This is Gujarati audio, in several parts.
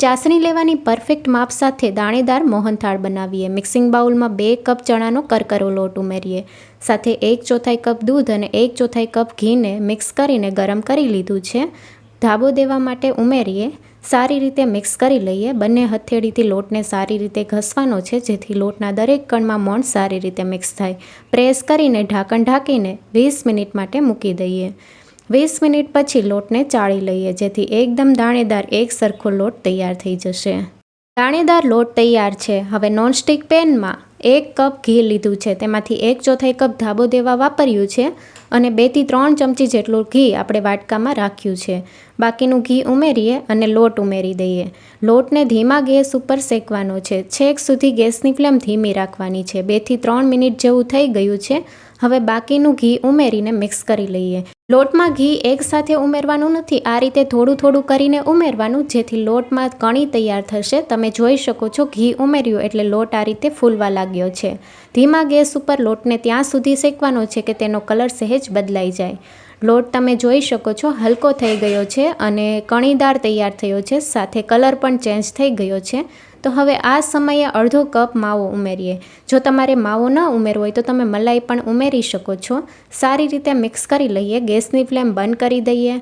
ચાસણી લેવાની પરફેક્ટ માપ સાથે દાણેદાર મોહનથાળ બનાવીએ। મિક્સિંગ બાઉલમાં 2 કપ ચણાનો કરકરો લોટ ઉમેરીએ। સાથે 1/4 કપ દૂધ અને 1/4 કપ ઘીને મિક્સ કરીને ગરમ કરી લીધું છે। ધાબો દેવા માટે ઉમેરીએ। સારી રીતે મિક્સ કરી લઈએ। બંને હથેળીથી લોટને સારી રીતે ઘસવાનો છે, જેથી લોટના દરેક કણમાં મોણ સારી રીતે મિક્સ થાય। પ્રેસ કરીને ઢાંકણ ઢાંકીને 20 મિનિટ માટે મૂકી દઈએ। 20 મિનિટ પછી લોટને ચાળી લઈએ, જેથી એકદમ દાણેદાર એક સરખો લોટ તૈયાર થઈ જશે। દાણેદાર લોટ તૈયાર છે। હવે નોનસ્ટિક પેનમાં 1 કપ ઘી લીધું છે, તેમાંથી 1/4 કપ ધાબો દેવા વાપર્યું છે અને 2 થી 3 ચમચી જેટલું ઘી આપણે વાટકામાં રાખ્યું છે। બાકીનું ઘી ઉમેરીએ અને લોટ ઉમેરી દઈએ। લોટને ધીમા ગેસ ઉપર શેકવાનો છે। છેક સુધી ગેસની ફ્લેમ ધીમી રાખવાની છે। 2 થી 3 મિનિટ જેવું થઈ ગયું છે। હવે બાકીનું ઘી ઉમેરીને મિક્સ કરી લઈએ। લોટમાં ઘી એકસાથે ઉમેરવાનું નથી, આ રીતે થોડું થોડું કરીને ઉમેરવાનું, જેથી લોટમાં કણી તૈયાર થશે। તમે જોઈ શકો છો, ઘી ઉમેર્યું એટલે લોટ આ રીતે ફૂલવા લાગ્યો છે। ધીમા ગેસ ઉપર લોટને ત્યાં સુધી શેકવાનો છે કે તેનો કલર સહેજ બદલાઈ જાય। લોટ તમે જોઈ શકો છો હલકો થઈ ગયો છે અને કણીદાર તૈયાર થયો છે, સાથે કલર પણ ચેન્જ થઈ ગયો છે। તો હવે આ સમયે અડધો કપ માવો ઉમેરીએ। જો તમારે માવો ન ઉમેરવો હોય તો તમે મલાઈ પણ ઉમેરી શકો છો। સારી રીતે મિક્સ કરી લઈએ। ગેસની ફ્લેમ બંધ કરી દઈએ।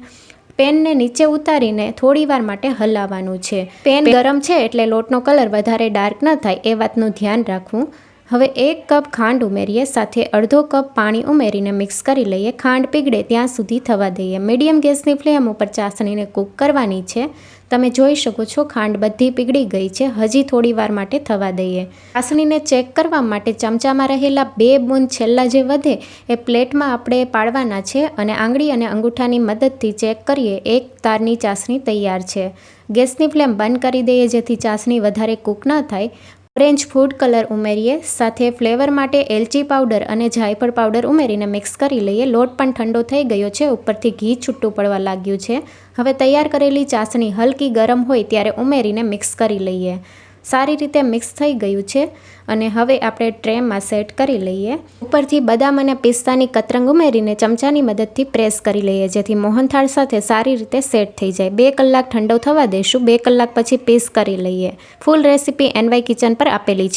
પેનને નીચે ઉતારીને થોડીવાર માટે હલાવવાનું છે। પેન ગરમ છે એટલે લોટનો કલર વધારે ડાર્ક ન થાય એ વાતનું ધ્યાન રાખવું। હવે 1 કપ ખાંડ ઉમેરીએ। સાથે અડધો કપ પાણી ઉમેરીને મિક્સ કરી લઈએ। ખાંડ પીગળે ત્યાં સુધી થવા દઈએ। મીડિયમ ગેસની ફ્લેમ ઉપર ચાસણીને કૂક કરવાની છે। તમે જોઈ શકો છો ખાંડ બધી પીગળી ગઈ છે। હજી થોડી વાર માટે થવા દઈએ। ચાસણીને ચેક કરવા માટે ચમચામાં રહેલા 2 બૂંદ છેલ્લા જે વધે એ પ્લેટમાં આપણે પાડવાના છે અને આંગળી અને અંગૂઠાની મદદથી ચેક કરીએ। 1 તારની ચાસણી તૈયાર છે। ગેસની ફ્લેમ બંધ કરી દઈએ, જેથી ચાસણી વધારે કૂક ન થાય। ઓરેન્જ ફૂડ કલર ઉમેરીએ। સાથે ફ્લેવર માટે એલચી પાવડર અને જાયફળ પાવડર ઉમેરીને મિક્સ કરી લઈએ। લોટ પણ ઠંડો થઈ ગયો છે, ઉપરથી ઘી છૂટું પડવા લાગ્યું છે। હવે તૈયાર કરેલી ચાસણી હલકી ગરમ હોય ત્યારે ઉમેરીને મિક્સ કરી લઈએ। સારી રીતે મિક્સ થઈ ગયું છે અને હવે આપણે ટ્રેમાં સેટ કરી લઈએ। ઉપરથી બદામ અને પિસ્તાની કતરંગ ઉમેરીને ચમચાની મદદથી પ્રેસ કરી લઈએ, જેથી મોહનથાળ સાથે સારી રીતે સેટ થઈ જાય। 2 કલાક ઠંડો થવા દઈશું। 2 કલાક પછી પીસ કરી લઈએ। ફૂલ રેસીપી NY કિચન પર આપેલી છે।